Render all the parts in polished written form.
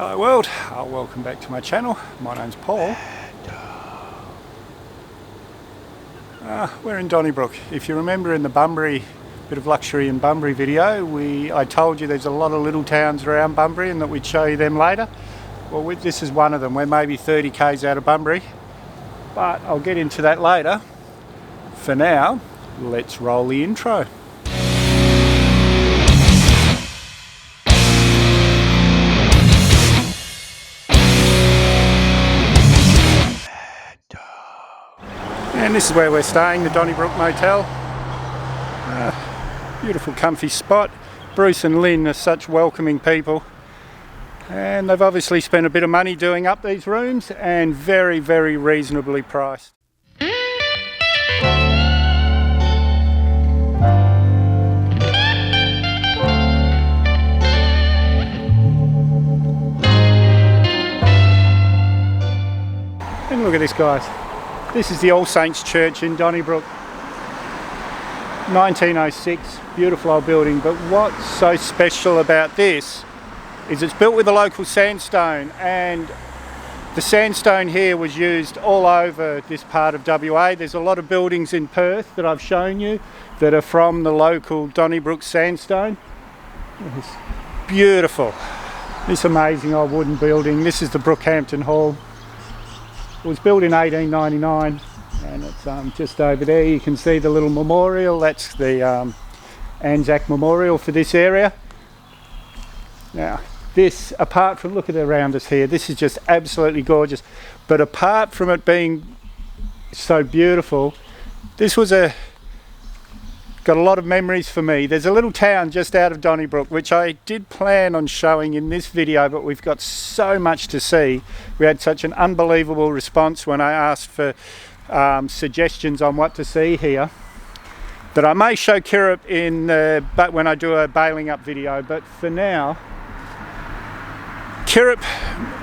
Hello world, welcome back to my channel. My name's Paul. We're in Donnybrook. If you remember in the Bunbury, bit of luxury in Bunbury video, I told you there's a lot of little towns around Bunbury and that we'd show you them later. Well, this is one of them. We're maybe 30 k's out of Bunbury, but I'll get into that later. For now, let's roll the intro. And this is where we're staying, the Donnybrook Motel. Beautiful comfy spot. Bruce and Lynn are such welcoming people. And they've obviously spent a bit of money doing up these rooms and very, very reasonably priced. And look at this, guys. This is the All Saints Church in Donnybrook, 1906, beautiful old building. But what's so special about this is it's built with the local sandstone, and the sandstone here was used all over this part of WA. There's a lot of buildings in Perth that I've shown you that are from the local Donnybrook sandstone. It's beautiful. This amazing old wooden building. This is the Brookhampton Hall. It was built in 1899 and it's just over there. You can see the little memorial. That's the Anzac Memorial for this area. Now this, apart from, look at it around us here, this is just absolutely gorgeous. But apart from it being so beautiful, this was got a lot of memories for me. There's a little town just out of Donnybrook which I did plan on showing in this video, but we've got so much to see. We had such an unbelievable response when I asked for suggestions on what to see here, that I may show Kirrup but when I do a bailing up video. But for now, Kirrup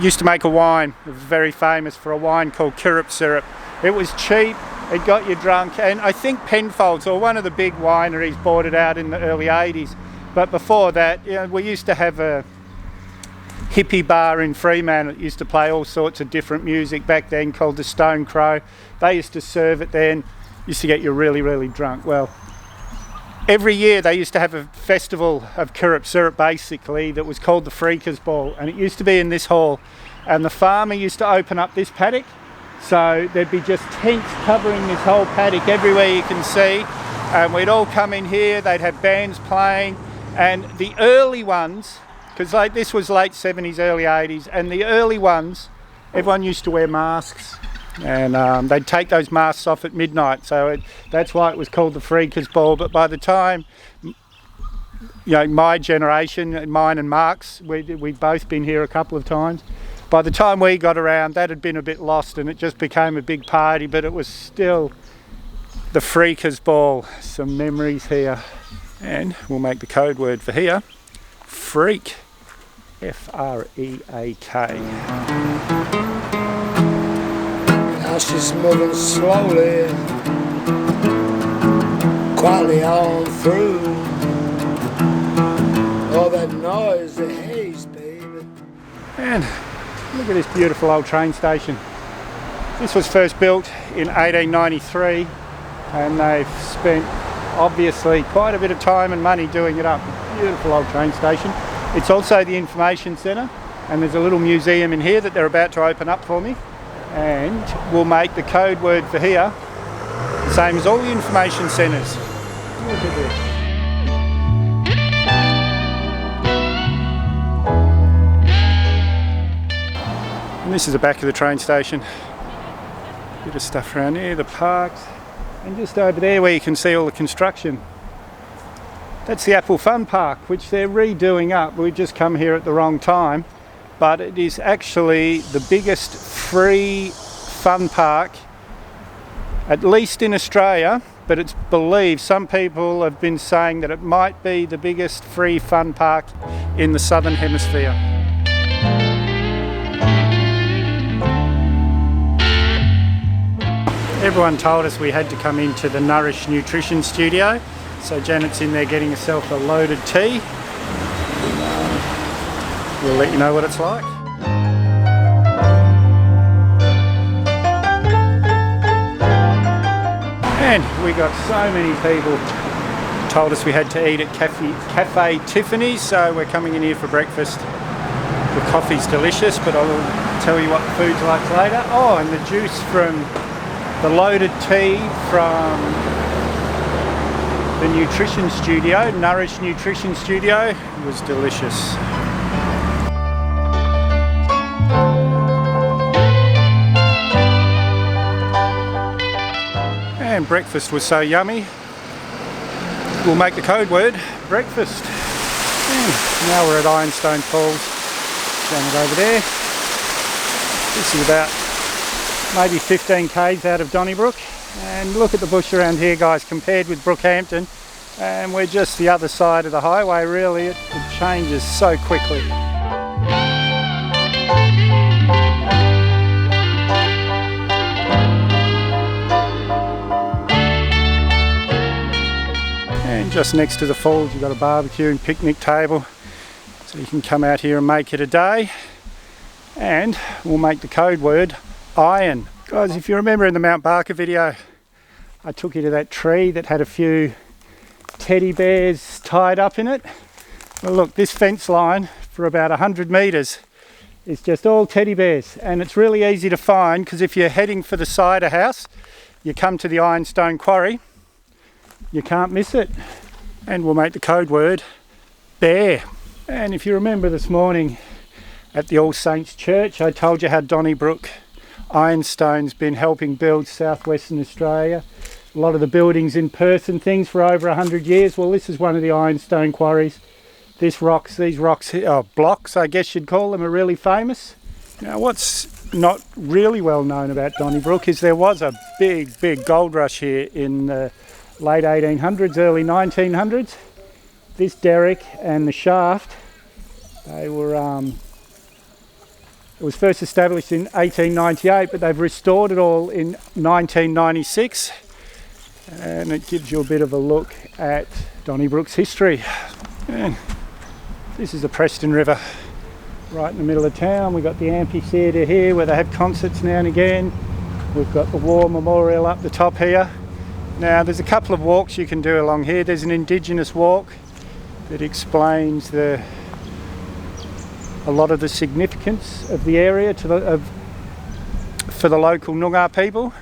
used to make a wine. It was very famous for a wine called Kirrup syrup. It was cheap. It got you drunk, and I think Penfolds or one of the big wineries bought it out in the early 80s. But before that, you know, we used to have a hippie bar in Fremantle. It used to play all sorts of different music back then called the Stone Crow. They used to serve it then. Used to get you really, really drunk. Well, every year they used to have a festival of Kirrup syrup basically that was called the Freakers Ball, and it used to be in this hall. And the farmer used to open up this paddock. So there'd be just tents covering this whole paddock everywhere you can see, and we'd all come in here. They'd have bands playing, and the early ones, because like this was late 70s, early 80s, and the early ones, everyone used to wear masks, and they'd take those masks off at midnight. So that's why it was called the Freakers Ball. But by the time, you know, my generation, mine and Mark's, we'd both been here a couple of times. By the time we got around, that had been a bit lost and it just became a big party, but it was still the Freakers Ball. Some memories here. And we'll make the code word for here, freak, F-R-E-A-K. Now she's moving slowly, quietly on through all that noise, the haze, baby. And look at this beautiful old train station. This was first built in 1893 and they've spent obviously quite a bit of time and money doing it up. Beautiful old train station. It's also the information centre, and there's a little museum in here that they're about to open up for me, and we'll make the code word for here the same as all the information centres. Look at this. And this is the back of the train station. Bit of stuff around here, the parks, and just over there where you can see all the construction. That's the Apple Fun Park, which they're redoing up. We've just come here at the wrong time, but it is actually the biggest free fun park, at least in Australia, but it's believed, some people have been saying that it might be the biggest free fun park in the Southern Hemisphere. Everyone told us we had to come into the Nourish Nutrition studio, so Janet's in there getting herself a loaded tea. We'll let you know what it's like. And we got so many people told us we had to eat at Cafe Tiffany's, so we're coming in here for breakfast. The coffee's delicious, but I'll tell you what the food's like later. Oh, and the juice from the loaded tea from the nutrition studio, Nourish Nutrition Studio, was delicious. And breakfast was so yummy. We'll make the code word breakfast. And now we're at Ironstone Falls. Down it over there. This is about maybe 15 k's out of Donnybrook, and look at the bush around here, guys, compared with Brookhampton, and we're just the other side of the highway. Really, it changes so quickly. And just next to the falls you've got a barbecue and picnic table, so you can come out here and make it a day. And we'll make the code word iron. Guys, if you remember in the Mount Barker video, I took you to that tree that had a few teddy bears tied up in it. Well, look, this fence line for about 100 metres is just all teddy bears, and it's really easy to find, because if you're heading for the cider house, you come to the Ironstone Quarry, you can't miss it. And we'll make the code word bear. And if you remember this morning at the All Saints Church, I told you how Donnybrook Ironstone's been helping build southwestern Australia. A lot of the buildings in Perth and things for over 100 years. Well, this is one of the Ironstone quarries. These rocks, blocks, I guess you'd call them, are really famous. Now, what's not really well known about Donnybrook is there was a big gold rush here in the late 1800s, early 1900s. This derrick and the shaft, they were, it was first established in 1898, but they've restored it all in 1996. And it gives you a bit of a look at Donnybrook's history. And this is the Preston River, right in the middle of town. We've got the amphitheatre here where they have concerts now and again. We've got the War Memorial up the top here. Now, there's a couple of walks you can do along here. There's an Indigenous walk that explains a lot of the significance of the area for the local Noongar people.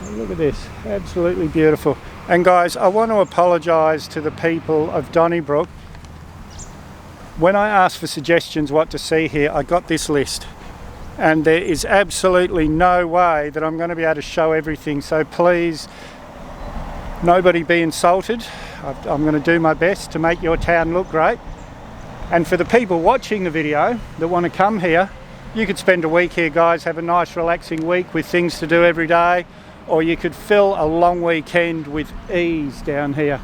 Oh, look at this, absolutely beautiful. And guys, I want to apologise to the people of Donnybrook. When I asked for suggestions what to see here, I got this list, and there is absolutely no way that I'm going to be able to show everything, so please, nobody be insulted. I'm going to do my best to make your town look great. And for the people watching the video that want to come here, you could spend a week here, guys, have a nice relaxing week with things to do every day, or you could fill a long weekend with ease down here.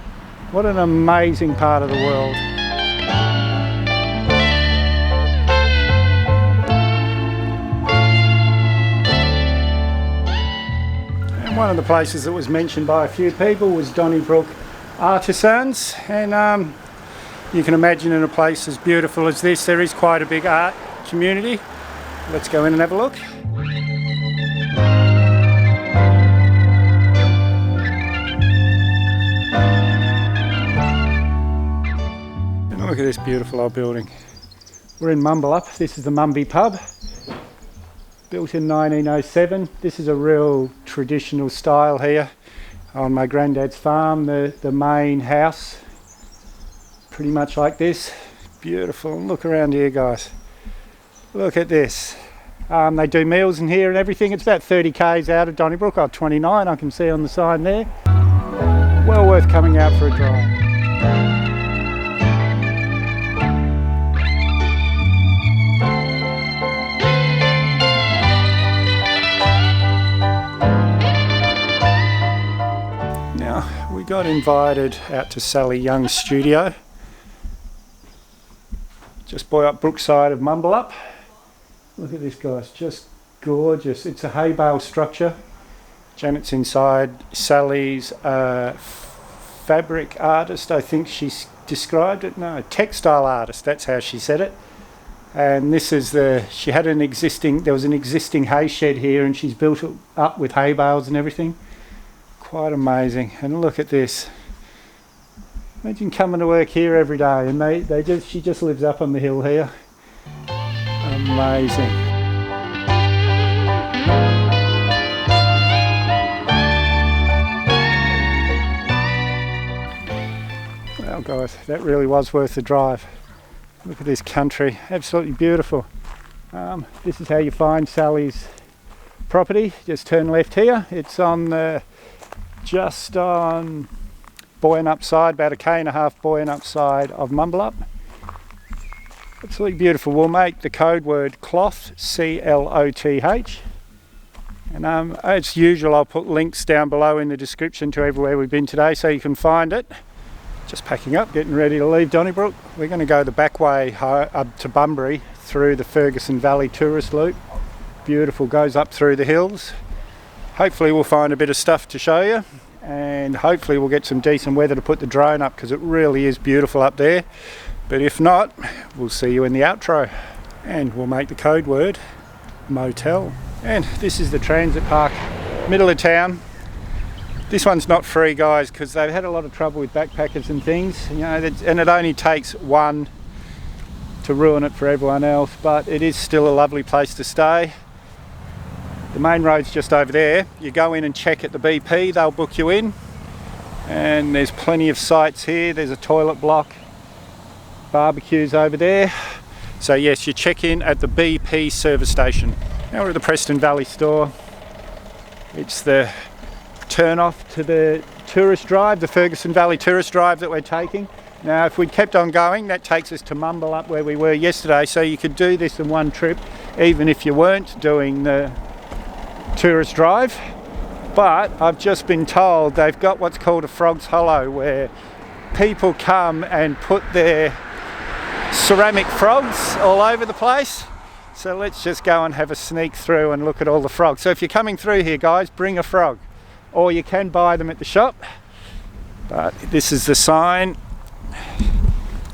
What an amazing part of the world. And one of the places that was mentioned by a few people was Donnybrook Artisans, and you can imagine in a place as beautiful as this, there is quite a big art community. Let's go in and have a look. And look at this beautiful old building. We're in Mumbi Pub. This is the Mumbi Pub, built in 1907. This is a real traditional style here. On my granddad's farm, the main house, pretty much like this. Beautiful. And look around here, guys. Look at this. They do meals in here and everything. It's about 30 k's out of Donnybrook. 29 I can see on the sign there. Well worth coming out for a drive. We got invited out to Sally Young's studio, just up Brookside of Mumbi Pub. Look at this, guys, just gorgeous. It's a hay bale structure. Janet's inside. Sally's fabric artist, I think she's described it. No, textile artist, that's how she said it. And this is there was an existing hay shed here, and she's built it up with hay bales and everything. Quite amazing. And look at this. Imagine coming to work here every day, and she just lives up on the hill here. Amazing. Well guys, that really was worth the drive. Look at this country, absolutely beautiful. This is how you find Sally's property. Just turn left here. It's on just on buoyant upside, about 1.5 k's buoyant upside of Mumbi. Absolutely beautiful. We'll make the code word cloth, C-L-O-T-H. And as usual, I'll put links down below in the description to everywhere we've been today so you can find it. Just packing up, getting ready to leave Donnybrook. We're going to go the back way up to Bunbury through the Ferguson Valley tourist loop. Beautiful, goes up through the hills. Hopefully we'll find a bit of stuff to show you, and hopefully we'll get some decent weather to put the drone up, because it really is beautiful up there. But if not, we'll see you in the outro, and we'll make the code word Motel. And this is the transit park, middle of town. This one's not free, guys, because they've had a lot of trouble with backpackers and things, you know, and it only takes one to ruin it for everyone else, but it is still a lovely place to stay. The main road's just over there. You go in and check at the BP, they'll book you in, and there's plenty of sites here. There's a toilet block, barbecues over there. So yes, you check in at the BP service station. Now we're at the Preston Valley store. It's the turn off to the tourist drive, the Ferguson Valley tourist drive that we're taking. Now if we'd kept on going, that takes us to Mumbi up where we were yesterday, so you could do this in one trip even if you weren't doing the tourist drive. But I've just been told they've got what's called a Frog's Hollow, where people come and put their ceramic frogs all over the place. So let's just go and have a sneak through and look at all the frogs. So if you're coming through here, guys, bring a frog, or you can buy them at the shop. But this is the sign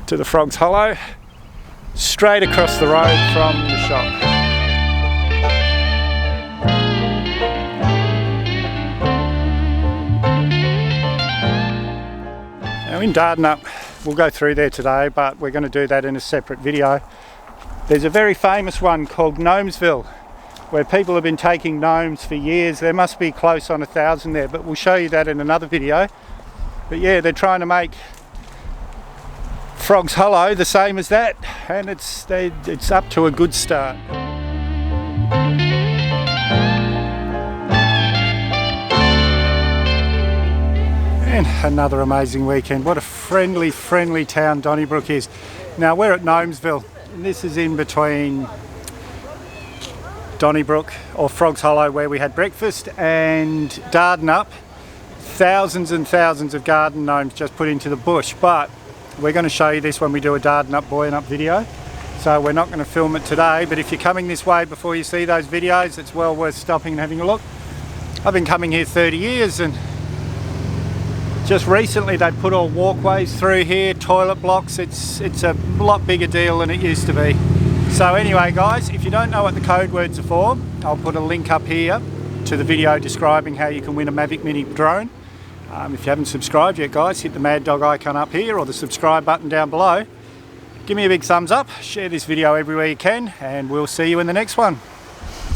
to the Frog's Hollow, straight across the road from the shop. Now in Dardanup, we'll go through there today, but we're going to do that in a separate video. There's a very famous one called Gnomesville, where people have been taking gnomes for years. There must be close on 1,000 there, but we'll show you that in another video. But yeah, they're trying to make Frog's Hollow the same as that, and it's up to a good start. And another amazing weekend. What a friendly town Donnybrook is. Now we're at Gnomesville, and this is in between Donnybrook, or Frog's Hollow, where we had breakfast, and Dardanup. Thousands and thousands of garden gnomes just put into the bush, but we're going to show you this when we do a Dardanup buoyant up video. So we're not going to film it today, but if you're coming this way before you see those videos, it's well worth stopping and having a look. I've been coming here 30 years, and just recently they put all walkways through here, toilet blocks. It's a lot bigger deal than it used to be. So anyway guys, if you don't know what the code words are for, I'll put a link up here to the video describing how you can win a Mavic Mini drone. If you haven't subscribed yet, guys, hit the mad dog icon up here or the subscribe button down below. Give me a big thumbs up, share this video everywhere you can, and we'll see you in the next one.